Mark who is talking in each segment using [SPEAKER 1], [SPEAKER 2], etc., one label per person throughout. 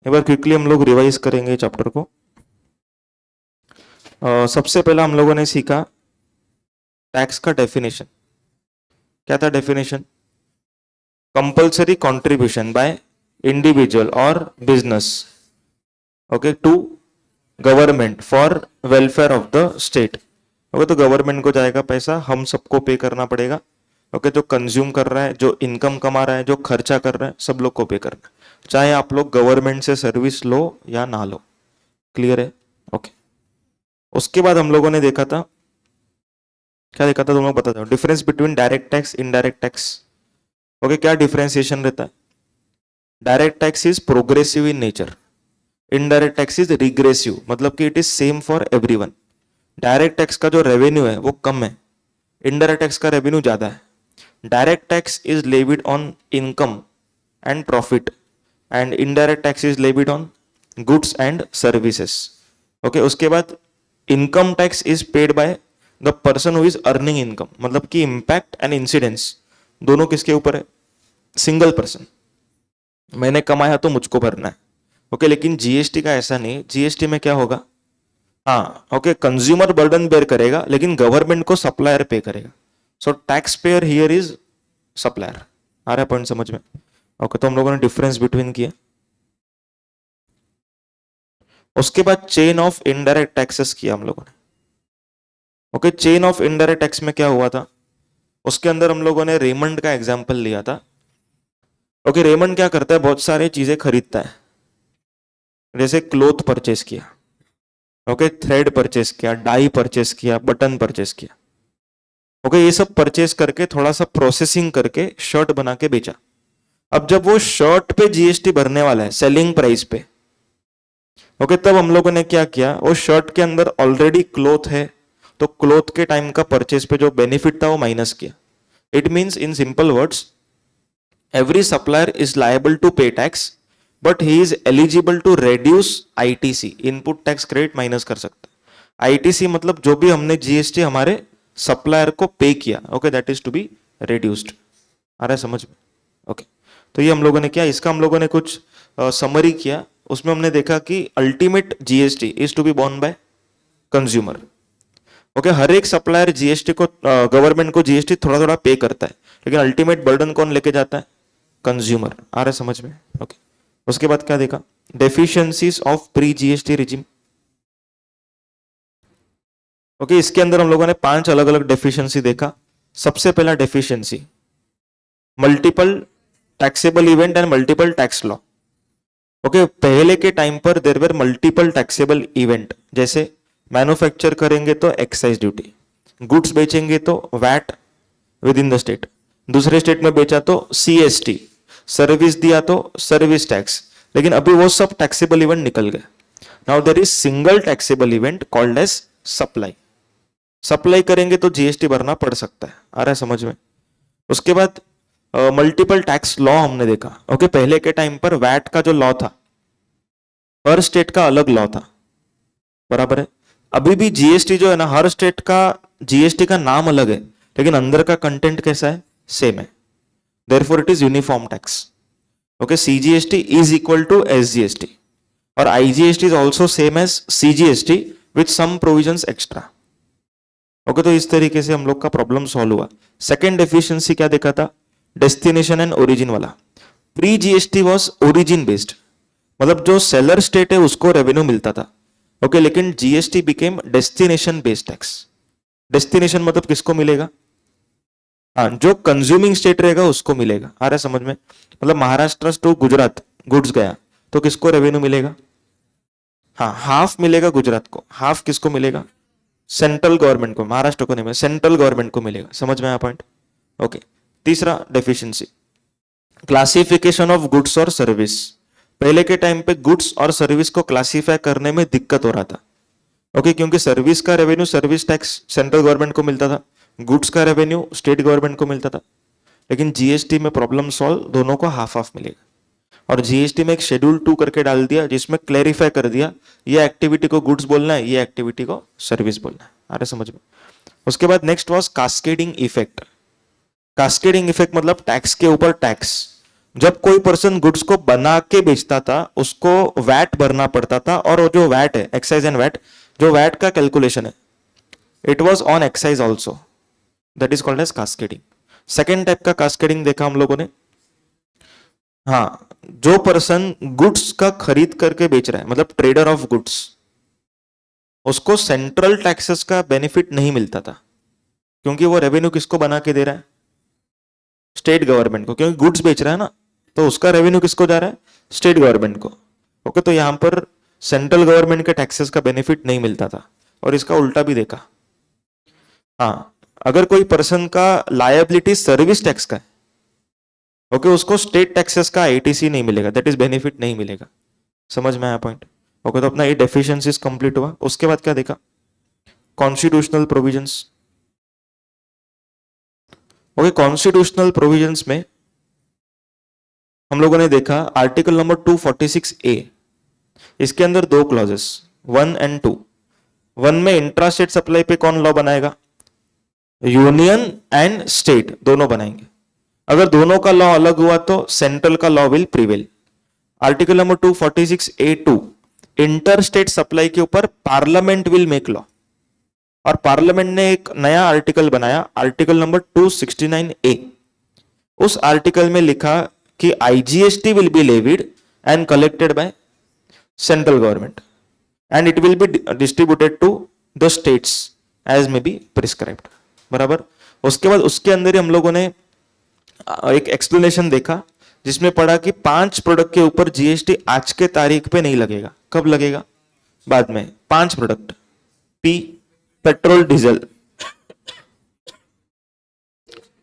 [SPEAKER 1] एक बार क्विकली हम लोग रिवाइज करेंगे चैप्टर को। सबसे पहला हम लोगों ने सीखा टैक्स का डेफिनेशन। क्या था definition? Compulsory contribution by individual और business, okay, to government for welfare of the state. Okay, तो गवर्नमेंट को जाएगा पैसा, हम सबको पे करना पड़ेगा। ओके, जो कंज्यूम कर रहा है, जो इनकम कमा रहा है, जो खर्चा कर रहा है, सब लोग को पे करना है, चाहे आप लोग गवर्नमेंट से सर्विस लो या ना लो। क्लियर है? ओके। उसके बाद हम लोगों ने देखा था, क्या देखा था तुम लोग बता दो, difference between direct tax indirect tax. Okay, क्या डिफरेंशिएशन रहता है? Direct tax is progressive in nature, indirect tax is regressive, मतलब कि it is same for everyone. Direct tax का जो रेवेन्यू है वो कम है, इनडायरेक्ट टैक्स का रेवेन्यू ज्यादा है। Direct tax is levied on income and profit and indirect tax is levied on goods and services. Okay, उसके बाद income tax is paid by the person who is earning income, मतलब कि impact and incidence दोनों किसके ऊपर है? Single person, मैंने कमाया तो मुझको भरना है। ओके, लेकिन जीएसटी का ऐसा नहीं। जीएसटी में क्या होगा? हाँ, ओके, कंज्यूमर बर्डन बेयर करेगा लेकिन गवर्नमेंट को सप्लायर पे करेगा। So tax payer here is supplier. आ रहा है पॉइंट समझ में? ओके, तो हम लोगों ने डिफरेंस बिटवीन किया। उसके बाद चेन ऑफ इनडायरेक्ट टैक्सेस किया हम लोगों ने। Okay, chain of indirect tax में क्या हुआ था? उसके अंदर हम लोगों ने रेमंड का एग्जाम्पल लिया था। ओके, रेमंड क्या करता है? बहुत सारी चीजें खरीदता है, जैसे क्लोथ परचेस किया, ओके, थ्रेड परचेस किया, डाई परचेस किया, बटन परचेस किया। ओके, ये सब परचेस करके थोड़ा सा प्रोसेसिंग करके शर्ट बना के बेचा। अब जब वो शर्ट पे जीएसटी भरने वाला है सेलिंग प्राइस पे, ओके, तब हम लोगों ने क्या किया, वो शर्ट के अंदर ऑलरेडी क्लोथ है, तो क्लोथ के टाइम का परचेस पे जो बेनिफिट था वो माइनस किया। It means in simple words, every supplier is liable to pay tax but he is eligible to reduce ITC, input tax credit minus कर सकता है। ITC मतलब जो भी हमने जीएसटी हमारे सप्लायर को पे किया, okay, that is to be reduced. आ रहा है समझ में? ओके, तो ये हम लोगों ने किया, इसका हम लोगों ने कुछ समरी किया। उसमें हमने देखा कि ultimate GST is to be borne by consumer. Okay, हर एक सप्लायर जीएसटी को, गवर्नमेंट को जीएसटी थोड़ा थोड़ा पे करता है, लेकिन अल्टीमेट बर्डन कौन लेके जाता है? कंज्यूमर। आ रहा है समझ में? ओके, उसके बाद क्या देखा? Deficiencies of pre GST regime. Okay, इसके अंदर हम लोगों ने 5 अलग अलग डेफिशिएंसी देखा। सबसे पहला deficiency, multiple taxable event and multiple tax law. Okay, पहले के टाइम पर there were multiple taxable event, जैसे मैन्युफैक्चर करेंगे तो एक्साइज ड्यूटी, गुड्स बेचेंगे तो VAT within the state, दूसरे स्टेट में बेचा तो सीएसटी, सर्विस दिया तो सर्विस टैक्स। लेकिन अभी वो सब टैक्सेबल इवेंट निकल गए। Now there is single taxable event called as supply. Supply करेंगे तो जीएसटी भरना पड़ सकता है। आ रहा है समझ में? उसके बाद मल्टीपल टैक्स लॉ हमने देखा। ओके, पहले के टाइम पर वैट का जो लॉ था, हर स्टेट का अलग लॉ था, बराबर है। अभी भी जीएसटी जो है ना, हर स्टेट का जीएसटी का नाम अलग है, लेकिन अंदर का कंटेंट कैसा है? सेम है। Therefore it is uniform tax. Okay, CGST is equal to SGST और IGST is also same as CGST with some provisions extra. Okay, तो इस तरीके से हम लोग का प्रॉब्लम सॉल्व हुआ। सेकेंड डेफिशिएंसी क्या देखा था? डेस्टिनेशन एंड ओरिजिन वाला। Pre GST was origin based, मतलब जो सेलर स्टेट है उसको रेवेन्यू मिलता था। ओके, लेकिन GST became destination based tax. Destination मतलब किसको मिलेगा? हाँ, जो कंज्यूमिंग स्टेट रहेगा उसको मिलेगा। आ रहा है समझ में? मतलब महाराष्ट्र टू गुजरात गुड्स गया तो किसको रेवेन्यू मिलेगा? हाँ, हाफ मिलेगा गुजरात को, हाफ किसको मिलेगा? सेंट्रल गवर्नमेंट को, महाराष्ट्र को नहीं मिलेगा, सेंट्रल गवर्नमेंट को मिलेगा। समझ में आया पॉइंट? ओके, तीसरा डेफिशिएंसी, क्लासिफिकेशन ऑफ गुड्स और सर्विस। पहले के टाइम पे गुड्स और सर्विस को क्लासिफाई करने में दिक्कत हो रहा था। ओके, क्योंकि सर्विस का revenue service tax central government को मिलता था, गुड्स का रेवेन्यू स्टेट गवर्नमेंट को मिलता था। लेकिन जीएसटी में प्रॉब्लम सॉल्व, दोनों को हाफ हाफ मिलेगा। और जीएसटी में एक शेड्यूल 2 करके डाल दिया जिसमें क्लैरिफाई कर दिया ये एक्टिविटी को गुड्स बोलना है, ये एक्टिविटी को सर्विस बोलना है। आ रहा समझ में? उसके बाद next was cascading effect. Cascading effect मतलब टैक्स के ऊपर टैक्स। जब कोई पर्सन गुड्स को बना के बेचता था उसको वैट भरना पड़ता था, और वो जो वैट है, एक्साइज एंड वैट, जो वैट का कैलकुलेशन है, it was on excise also, that is called as cascading. Second type का कास्केडिंग देखा हम लोगों ने, हाँ, जो पर्सन गुड्स का खरीद करके बेच रहा है, मतलब ट्रेडर ऑफ गुड्स, उसको सेंट्रल टैक्सेस का बेनिफिट नहीं मिलता था, क्योंकि वो रेवेन्यू किसको बना के दे रहा है, स्टेट गवर्नमेंट को, क्योंकि गुड्स बेच रहा है ना, तो उसका रेवेन्यू किसको जा रहा है, स्टेट गवर्नमेंट को। ओके, तो यहां पर सेंट्रल गवर्नमेंट के टैक्सेस का बेनिफिट नहीं मिलता था। और इसका उल्टा भी देखा, हाँ, अगर कोई पर्सन का लायबिलिटी सर्विस टैक्स का है, ओके, उसको स्टेट टैक्सेस का आईटीसी नहीं मिलेगा, दैट इज बेनिफिट नहीं मिलेगा। समझ में आया पॉइंट? ओके, तो अपना ये डेफिशिएंसीज कंप्लीट हुआ। उसके बाद क्या देखा, constitutional provisions. Okay, constitutional provisions में हम लोगों ने देखा आर्टिकल नंबर 246A, इसके अंदर दो क्लॉजेस 1 एंड 2। 1 में इंट्रा स्टेट सप्लाई पे कौन लॉ बनाएगा, यूनियन एंड स्टेट दोनों बनाएंगे। अगर दोनों का लॉ अलग हुआ तो सेंट्रल का law will prevail. Article number 246A2, inter state supply के ऊपर पार्लियामेंट विल मेक लॉ, और पार्लियामेंट ने एक नया आर्टिकल बनाया, आर्टिकल नंबर 269A। उस आर्टिकल में लिखा कि IGST will be levied and collected by central government and it will be distributed to the states as may be prescribed. बराबर। उसके बाद उसके अंदर ही हम लोगों ने एक एक्सप्लेनेशन देखा, जिसमें पढ़ा कि 5 प्रोडक्ट के ऊपर जीएसटी आज के तारीख पे नहीं लगेगा। कब लगेगा, बाद में। 5 product, P petrol diesel,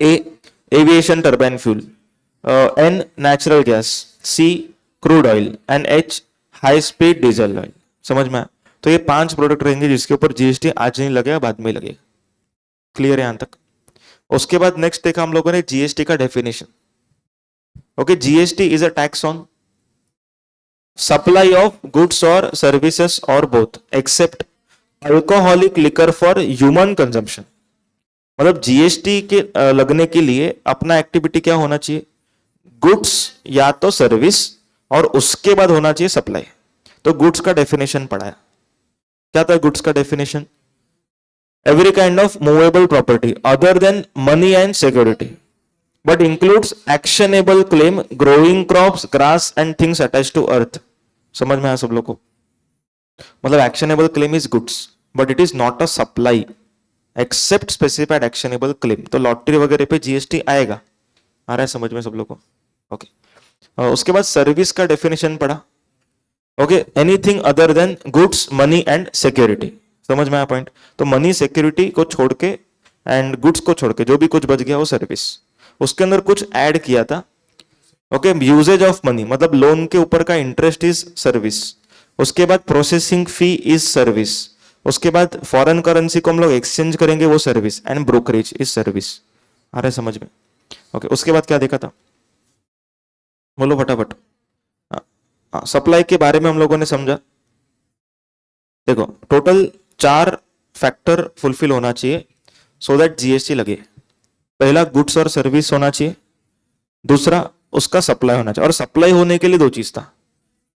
[SPEAKER 1] A aviation turbine fuel, N natural gas, C crude oil and H high speed diesel oil. समझ में आया? तो ये 5 प्रोडक्ट रहेंगे जिसके ऊपर जीएसटी आज नहीं लगेगा, बाद में लगेगा। क्लियर है यहां तक? उसके बाद नेक्स्ट देखा हम लोगों ने जीएसटी का definition. Okay, GST is a tax on supply of goods और सर्विसेज और both except alcoholic liquor for human consumption. मतलब जीएसटी के लगने के लिए अपना एक्टिविटी क्या होना चाहिए, गुड्स या तो सर्विस, और उसके बाद होना चाहिए सप्लाई। तो गुड्स का डेफिनेशन पढ़ाया। क्या था गुड्स का definition? Every kind of movable property other than money and security but includes actionable claim, growing crops, grass and things attached to earth। समझ में आया सब लोग को? मतलब actionable claim is goods but it is not a supply except specified actionable claim। तो lottery वगैरह पे जीएसटी आएगा। आ रहा है समझ में सब लोग को? ओके, उसके बाद सर्विस का डेफिनेशन पढ़ा। Okay, anything other than goods, money and security. समझ में आया पॉइंट? तो मनी सिक्योरिटी को छोड़ के एंड गुड्स को छोड़ के जो भी कुछ बच गया वो सर्विस। उसके अंदर कुछ ऐड किया था। ओके, यूजेज ऑफ मनी मतलब लोन के ऊपर का इंटरेस्ट इज सर्विस। उसके बाद प्रोसेसिंग फी इज सर्विस। उसके बाद फॉरेन करेंसी को हम लोग एक्सचेंज करेंगे, वो service. And brokerage is service. आ रहा है समझ में? ओके, उसके बाद क्या देखा था, बोलो फटाफट। सप्लाई के बारे में हम लोगों ने समझा। देखो, टोटल 4 फैक्टर फुलफिल होना चाहिए सो दैट जीएसटी लगे। पहला गुड्स और सर्विस होना चाहिए, दूसरा उसका सप्लाई होना चाहिए। और सप्लाई होने के लिए 2 चीज था,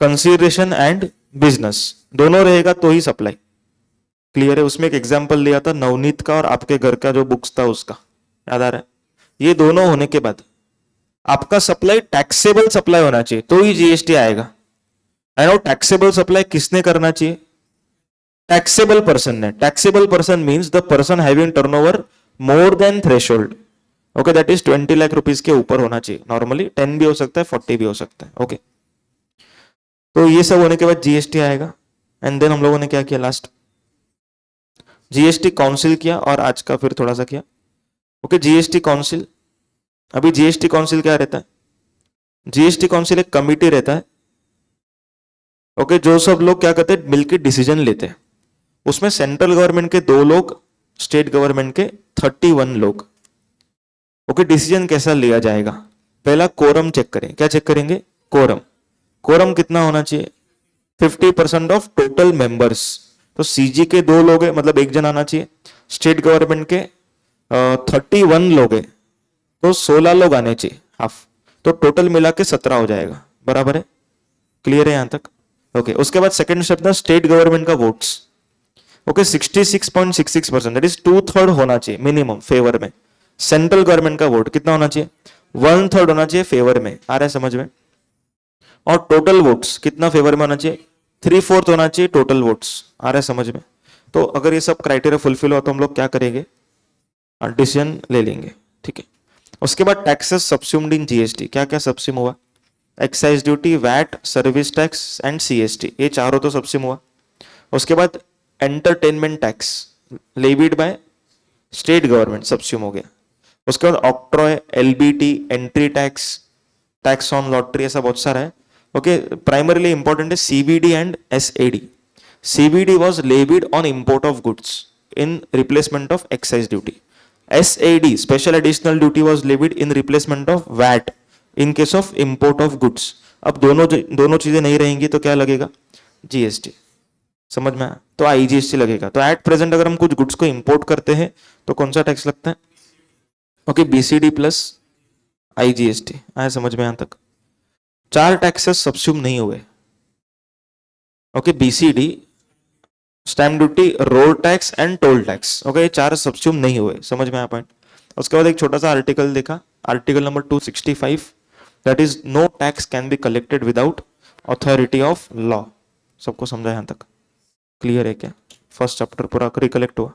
[SPEAKER 1] कंसीडरेशन एंड बिजनेस। दोनों रहेगा तो ही सप्लाई। क्लियर है? उसमें एक एग्जांपल लिया था नवनीत का और आपके घर का जो बुक्स था उसका, याद आ रहा है? ये दोनों होने के बाद आपका सप्लाई टैक्सेबल सप्लाई होना चाहिए तो ही जीएसटी आएगा। एंड टैक्सेबल सप्लाई किसने करना चाहिए? टैक्सेबल पर्सन ने। Taxable person means the person having turnover more than threshold. Okay, that is 20 lakh rupees के ऊपर होना चाहिए। नॉर्मली 10 भी हो सकता है, 40 भी हो सकता है। ओके, तो ये सब होने के बाद जीएसटी आएगा। एंड देन हम लोगों ने क्या किया, लास्ट जीएसटी काउंसिल किया, और आज का फिर थोड़ा सा किया। Okay, GST council. अभी जीएसटी काउंसिल क्या रहता है? जीएसटी काउंसिल एक कमिटी रहता है। ओके, जो सब लोग क्या करते हैं, मिलकर डिसीजन लेते हैं। उसमें सेंट्रल गवर्नमेंट के 2 लोग, स्टेट गवर्नमेंट के 31 लोग। ओके, डिसीजन कैसा लिया जाएगा? पहला कोरम चेक करें। क्या चेक करेंगे? कोरम। कोरम कितना होना चाहिए? 50% ऑफ टोटल मेंबर्स। तो सीजी के 2 लोग है, मतलब 1 जन आना चाहिए। स्टेट गवर्नमेंट के 31 लोग है तो 16 लोग आने चाहिए, हाफ। तो टोटल मिला के 17 हो जाएगा, बराबर है, क्लियर है यहां तक? ओके, उसके बाद सेकंड स्टेप था स्टेट गवर्नमेंट का वोट्स। ओके, 66.66%, दैट इज 2/3 होना चाहिए मिनिमम फेवर में। सेंट्रल गवर्नमेंट का वोट कितना होना चाहिए? 1/3 होना चाहिए फेवर में, आ रहा है समझ में? और टोटल वोट्स कितना फेवर में होना चाहिए? 3/4 होना चाहिए टोटल वोट्स, आ रहा है समझ में? तो अगर ये सब क्राइटेरिया फुलफिल हो तो हम लोग क्या करेंगे? डिसीजन ले लेंगे, ठीक है। उसके बाद टैक्सेस सब्स्यूम्ड इन जीएसटी, क्या क्या सब्स्यूम हुआ? Excise duty, VAT, service tax and CST, ये चारों तो सब्स्यूम हुआ। उसके बाद entertainment tax levied by state government, subsume हो गया। उसके बाद octroi, LBT, entry tax, tax on lottery, ऐसा बहुत सारा है। ओके, प्राइमरीली इंपॉर्टेंट है CBD and SAD. CBD was levied on import of goods in replacement of excise duty. SAD, special additional duty, was levied in replacement of VAT in case of import of goods. अब दोनों चीजें नहीं रहेंगी तो क्या लगेगा? GST, समझ में आया? तो आईजीएसटी लगेगा। तो एट प्रेजेंट अगर हम कुछ गुड्स को इंपोर्ट करते हैं तो कौन सा टैक्स लगता है? ओके, बीसीडी प्लस आईजीएसटी, आया समझ में यहां तक? 4 टैक्सेस सब्स्यूम नहीं हुए। Okay, BCD, stamp duty, road tax and told tax, okay, ये 4 सब्स्यूम नहीं हुए, समझ में आया पॉइंट? उसके बाद एक छोटा सा आर्टिकल देखा, article number 265, that is no tax can be collected without authority of law. सबको समझा यहां तक? क्लियर है क्या? फर्स्ट चैप्टर पूरा रिकलेक्ट हुआ?